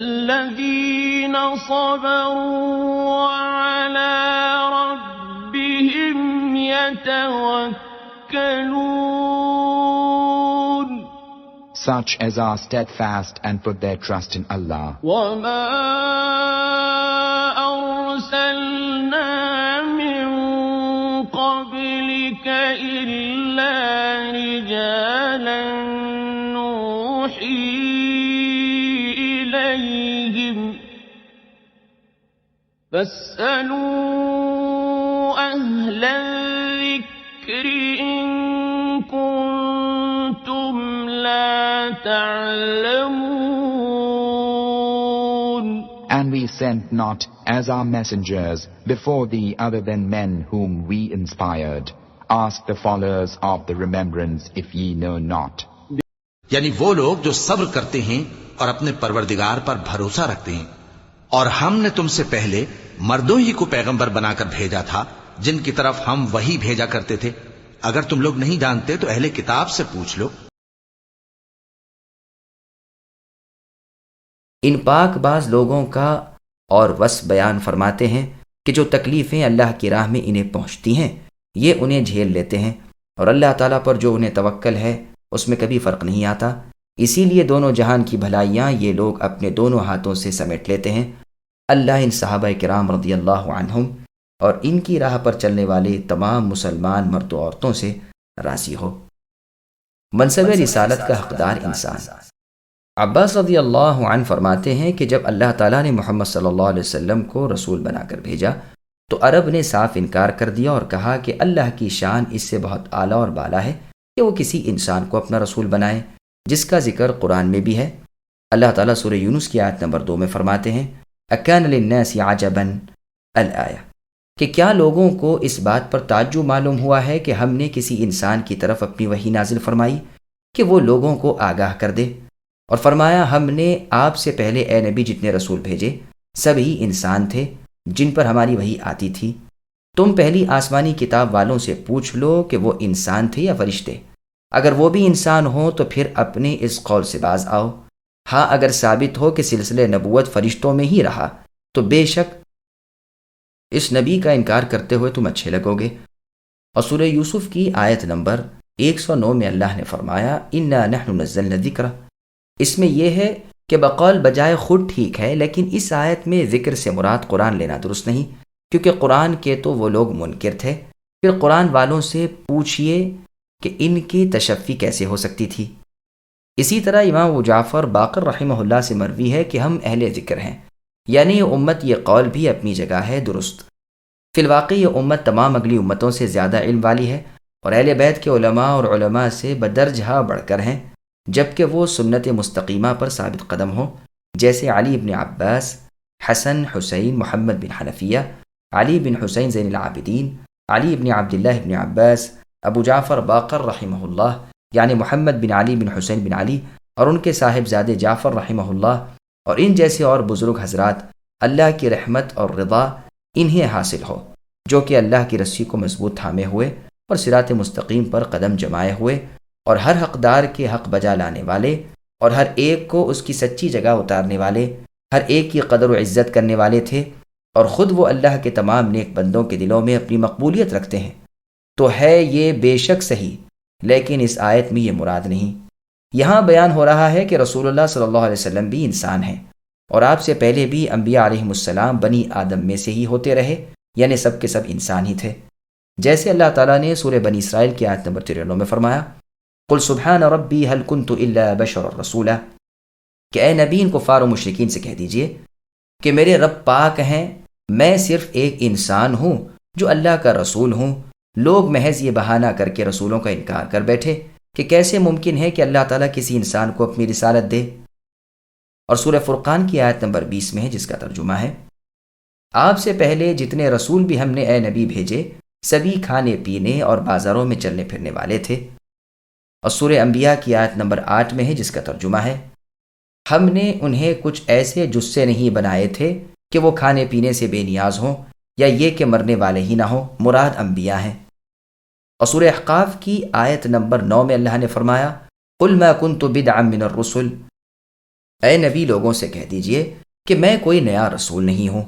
الذين صبروا وعلى ربهم يتوكلون. Such as are steadfast and put their trust in Allah. وما أرسلنا من قبلك إلا رجالا نوحي إليهم فاسألوا أهل الذكر إن كنتم لا تعلمون. And we sent not as our messengers before thee other than men whom we inspired. Ask the followers of the remembrance if ye know not. यानी वो लोग जो सब्र करते हैं और अपने परवरदिगार पर भरोसा रखते हैं। और हमने तुमसे पहले मर्दों ही को पैगंबर बनाकर भेजा था जिनकी तरफ हम वही भेजा करते थे। अगर तुम लोग नहीं जानते तो अहले किताब से पूछ लो। इन पाकबाज लोगों का और वस बयान फरमाते हैं कि जो तकलीफ़ें अल्लाह की राह में इन्हें पहुँचती हैं ये उन्हें झेल लेते हैं और अल्लाह ताला पर जो उन्हें तवक्कल है उसमें कभी फ़र्क नहीं आता। इसीलिए दोनों जहान की भलाइयाँ ये लोग अपने दोनों हाथों से समेट लेते हैं। अल्लाह इन सहाबा किराम रज़ियल्लाहु अन्हुम और इनकी राह पर चलने वाले तमाम मुसलमान मर्द औरतों से राज़ी हो। मनसब रिसालत का हकदार इंसान। अब्बास रज़ियल्लाहु अन्हु फरमाते हैं कि जब अल्लाह ताला ने मोहम्मद सल्लल्लाहु अलैहि वसल्लम को रसूल बनाकर भेजा तो अरब ने साफ इनकार कर दिया और कहा कि अल्लाह की शान इससे बहुत आला और बाला है कि वो किसी इंसान को अपना रसूल बनाए, जिसका जिक्र कुरान में भी है। अल्लाह ताला सूरह यूनुस की आयत नंबर 2 में फरमाते हैं अकान लिन्नासि अजबन अल-आया कि क्या लोगों को इस बात पर ताज्जुब मालूम हुआ है कि हमने किसी इंसान की तरफ अपनी वही नाजिल फरमाई कि वो लोगों को आगाह कर दे। और फरमाया हमने आपसे पहले ए नबी जितने रसूल भेजे सभी इंसान थे जिन पर हमारी वही आती थी। तुम पहली आसमानी किताब वालों से पूछ लो कि वो इंसान थे या फरिश्ते। अगर वो भी इंसान हो तो फिर अपने इस कौल से बाज आओ। हाँ, अगर साबित हो कि सिलसिले नबूवत फरिश्तों में ही रहा तो बेशक इस नबी का इनकार करते हुए तुम अच्छे लगोगे। और सूरह यूसुफ की आयत नंबर 109 में अल्लाह ने फरमाया इन्ना नहनु नज़्ज़लना ज़िक्र। इसमें यह है कि बकौल बजाय खुद ठीक है, लेकिन इस आयत में ज़िक्र से मुराद कुरान लेना दुरुस्त नहीं, क्योंकि कुरान के तो वो लोग मुनकिर थे। फिर कुरान वालों से पूछिए कि इनकी तशफ़ी कैसे हो सकती थी। इसी तरह इमाम अबू जाफ़र बाक़र रहमहुल्लाह से मरवी है कि हम अहले ज़िक्र हैं, यानी ये उम्मत ये कौल भी अपनी जगह है दुरुस्त। फ़िलवाक़ई ये उम्मत तमाम अगली उम्मतों से ज़्यादा इल्म वाली है और अहले बैत के उलमा और उलमा से बदरजहा बढ़कर हैं, जबकि वो सुन्नत मुस्तकीमा पर साबित कदम हो, जैसे अली इब्न अब्बास, हसन हुसैन मोहम्मद बिन हनफिया, अली बिन हुसैन ज़ैनुल आबिदीन, अली इब्न अब्दुल्लाह इब्न अब्बास, अबू जाफ़र बाक़र रहमहुल्लाह यानी मोहम्मद बिन अली बिन हुसैन बिन अली और उनके साहिबजादे जाफ़र रहमहुल्लाह और इन जैसे और बुज़ुर्ग हज़रात, अल्लाह की रहमत और रिदा इन्हें हासिल हो, जो कि अल्लाह की रस्सी को मजबूत थामे हुए और सिरात मुस्तकीम पर कदम जमाए हुए और हर हक़दार के हक़ बजा लाने वाले और हर एक को उसकी सच्ची जगह उतारने वाले, हर एक की कदर व इज़्ज़त करने वाले थे। और ख़ुद वो अल्लाह के तमाम नेक बंदों के दिलों में अपनी मकबूलियत रखते हैं। तो है ये बेशक सही, लेकिन इस आयत में ये मुराद नहीं। यहाँ बयान हो रहा है कि रसूलुल्लाह सल्लल्लाहु अलैहि वसल्लम भी इंसान हैं और आपसे पहले भी अंबिया अलैहिमुस्सलाम बनी आदम में से ही होते रहे, यानी सब के सब इंसान ही थे। जैसे अल्लाह ताला ने सूरह बनी इसराइल की आयत नंबर 93 में फरमाया कुल सुब्हान रब्बी हल कुन्तु इल्ला बशर रसूला कि ए नबी इन कुफ़ार और मुशरिकीन से कह दीजिए कि मेरे रब पाक हैं, मैं सिर्फ एक इंसान हूँ जो अल्लाह का रसूल हूँ। लोग महज ये बहाना करके रसूलों का इनकार कर बैठे कि कैसे मुमकिन है कि अल्लाह ताला किसी इंसान को अपनी रिसालत दे। और सूरह फुरक़ान की आयत नंबर 20 में है, जिसका तर्जुमा है आपसे पहले जितने रसूल भी हमने ए नबी भेजे सभी खाने पीने और बाज़ारों में चलने फिरने वाले थे। और सूरह अंबिया की आयत नंबर 8 में है, जिसका तर्जुमा है हमने उन्हें कुछ ऐसे जुस्से नहीं बनाए थे कि वो खाने पीने से बेनियाज हों या ये कि मरने वाले ही ना हों, मुराद अंबिया हैं। और सूरह अहक़ाफ़ की आयत नंबर 9 में अल्लाह ने फरमाया कुल मा कुन्तु बिदअम मिनर रुसुल ए नबी, लोगों से कह दीजिए कि मैं कोई नया रसूल नहीं हूं,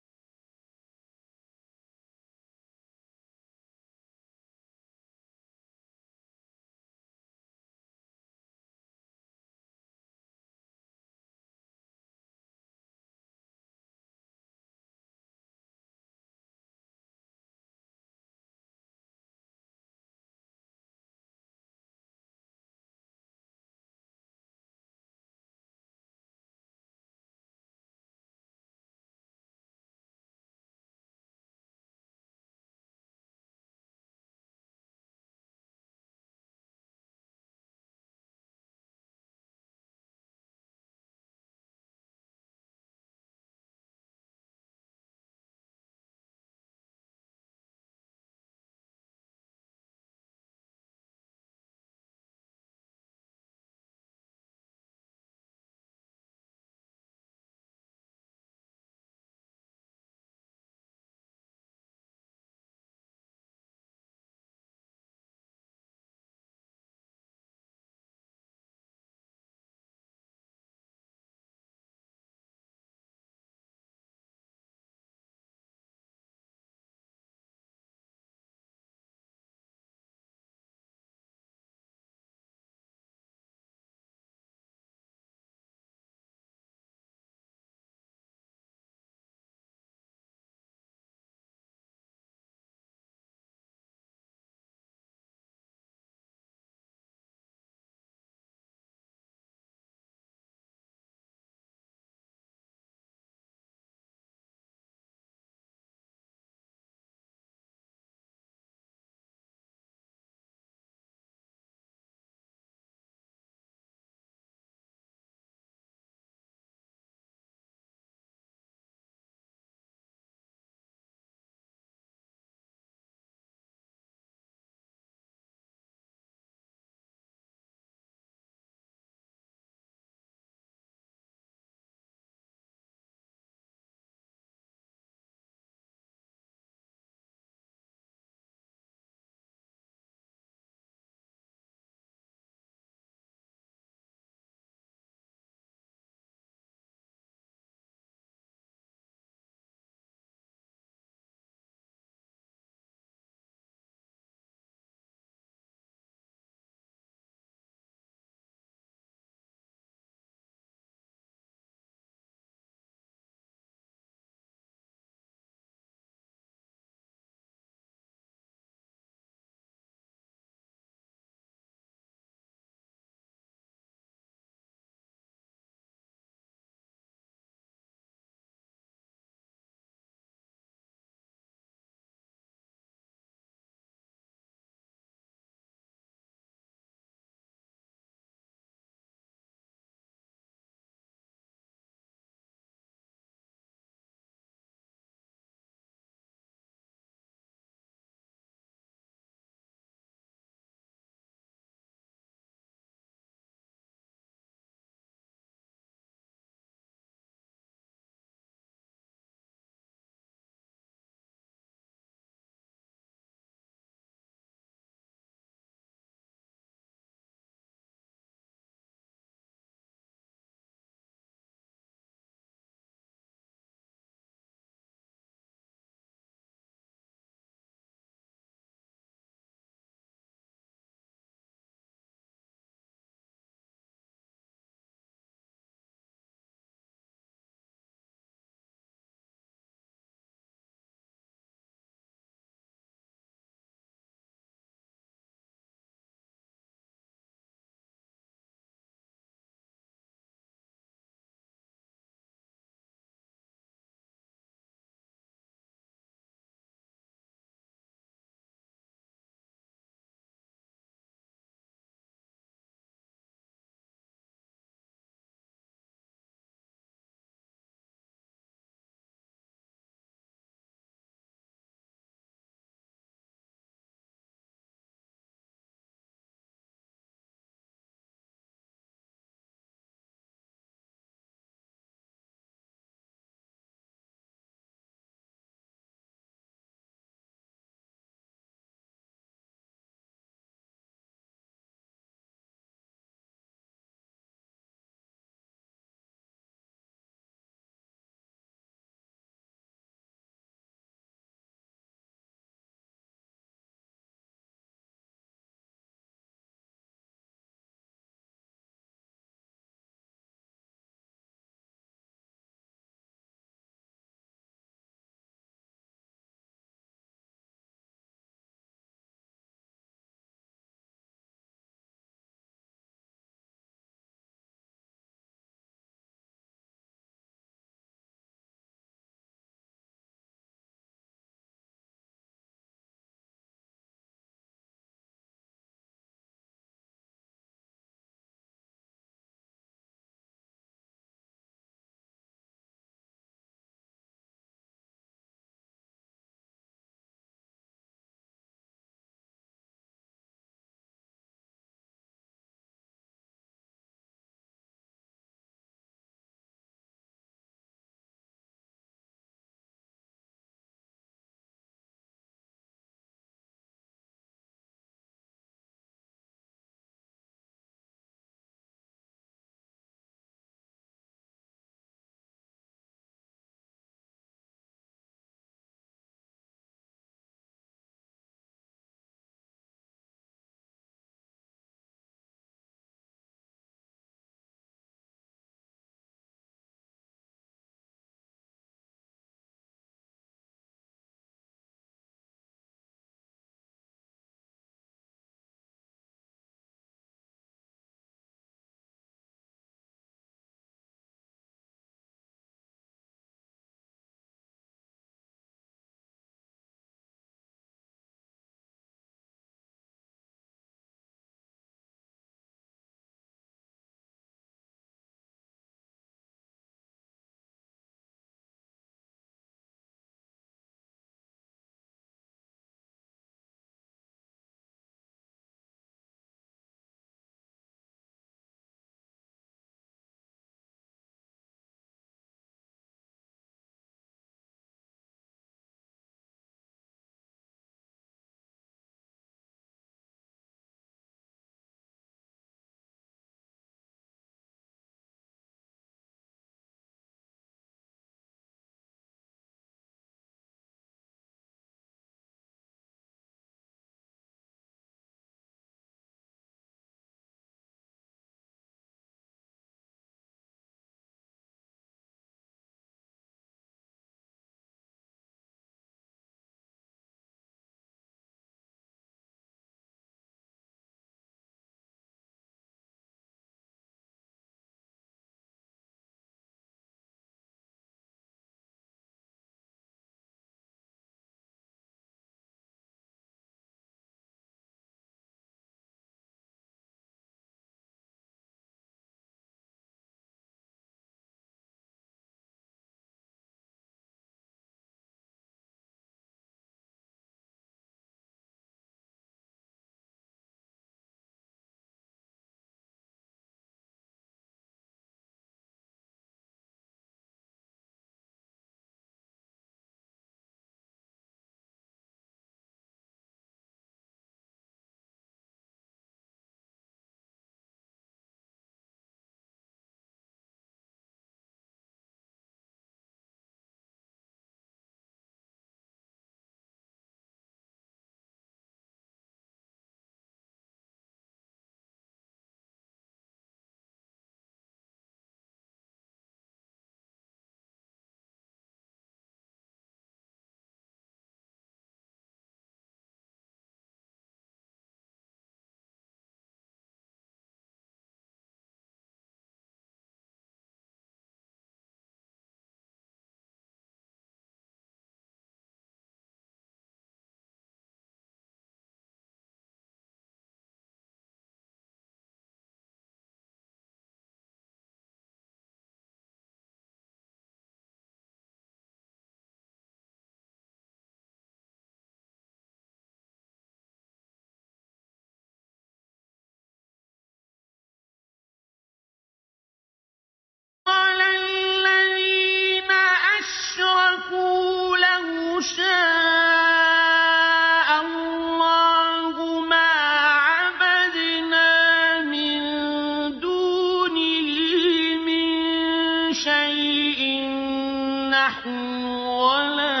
نحن ولا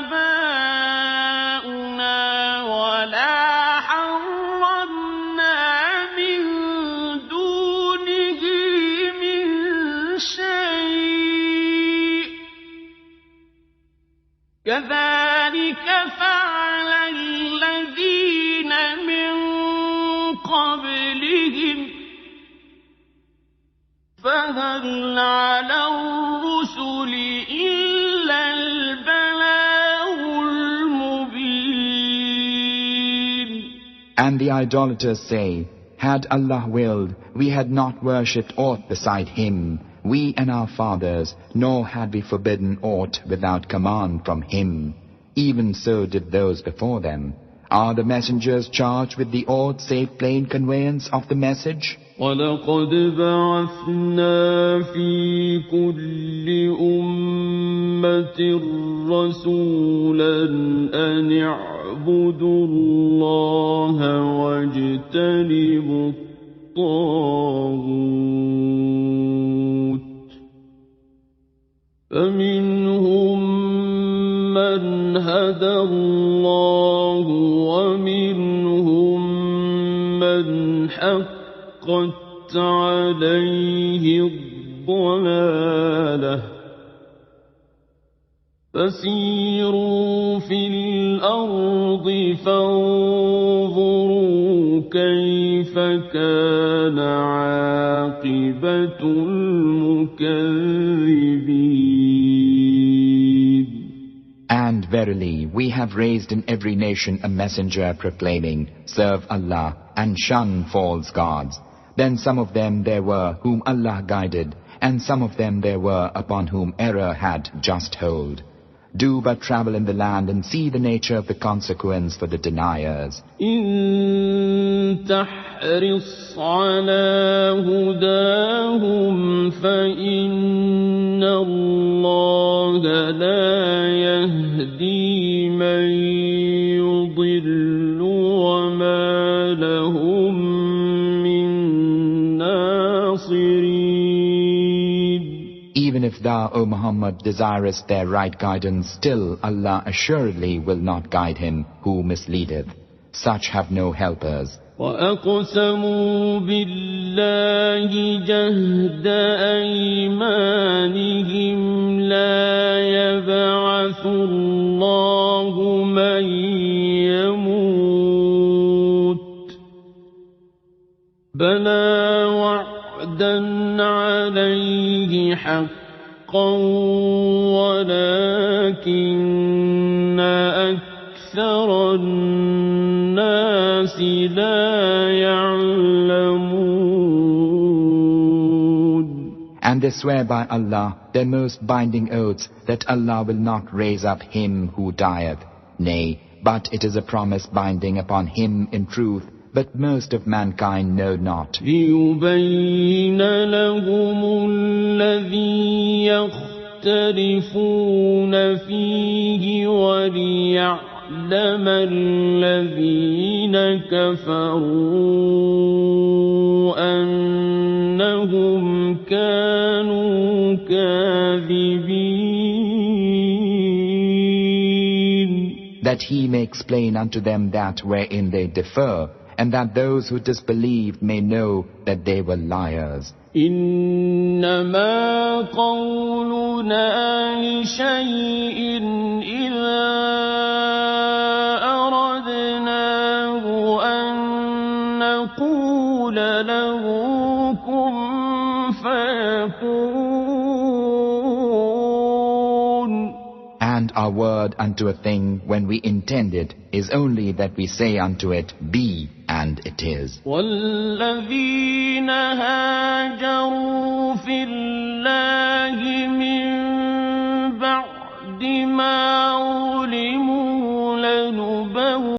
آباؤنا ولا حرمنا من دونه من شيء كذلك فعل الذين من قبلهم فهل على الرسل إلا البلاغ المبين. And the idolaters say, had Allah willed, we had not worshipped aught beside Him, we and our fathers, nor had we forbidden aught without command from Him. Even so did those before them. Are the messengers charged with the aught save plain conveyance of the message? وَلَقَدْ بَعَثْنَا فِي كُلِّ أُمَّةٍ رَّسُولًا أَنِ اعْبُدُوا اللَّهَ وَاجْتَنِبُوا الطَّاغُوتَ فَمِنْهُم مَّنْ هَدَى اللَّهُ وَمِنْهُم مَّنْ حقت عليه الضلالة فسيروا في الأرض فانظروا كيف كان عاقبة المكذبين. And verily, we have raised in every nation a messenger proclaiming, serve Allah and shun false gods. Then some of them there were whom Allah guided, and some of them there were upon whom error had just hold. Do but travel in the land and see the nature of the consequence for the deniers. إن تحرص على هداهم فإن الله لا يهدي من يضل وما لهم من ناصرين. Even if thou, O Muhammad, desirest their right guidance, still Allah assuredly will not guide him who misleadeth. Such have no helpers. وَأَقْسَمُوا بِاللَّهِ جَهْدَ أَيْمَانِهِمْ لَا يَبْعَثُ اللَّهُ مَن يَمُوتُ بَلَىٰ وَعْدًا عَلَيْهِ حَقًّا وَلَٰكِنَّ أَكْثَرَ النَّاسِ لَا يَعْلَمُونَ. And they swear by Allah, their most binding oaths, that Allah will not raise up him who dieth. Nay, but it is a promise binding upon him in truth, but most of mankind know not. لِيُبَيِّنَ لَهُمُ الَّذِي يَخْتَلِفُونَ فِيهِ وَلِيَعْلَمَ الَّذِينَ كَفَرُوا أَنَّهُمْ كَانُوا كَاذِبِينَ. That he may explain unto them that wherein they differ, and that those who disbelieved may know that they were liars. إنما قولنا لشيء إذا أردناه أن نقول له كن فيكون. And our word unto a thing, when we intend it, is only that we say unto it, be, and it is. والذين هاجروا في الله من بعد ما ظلموا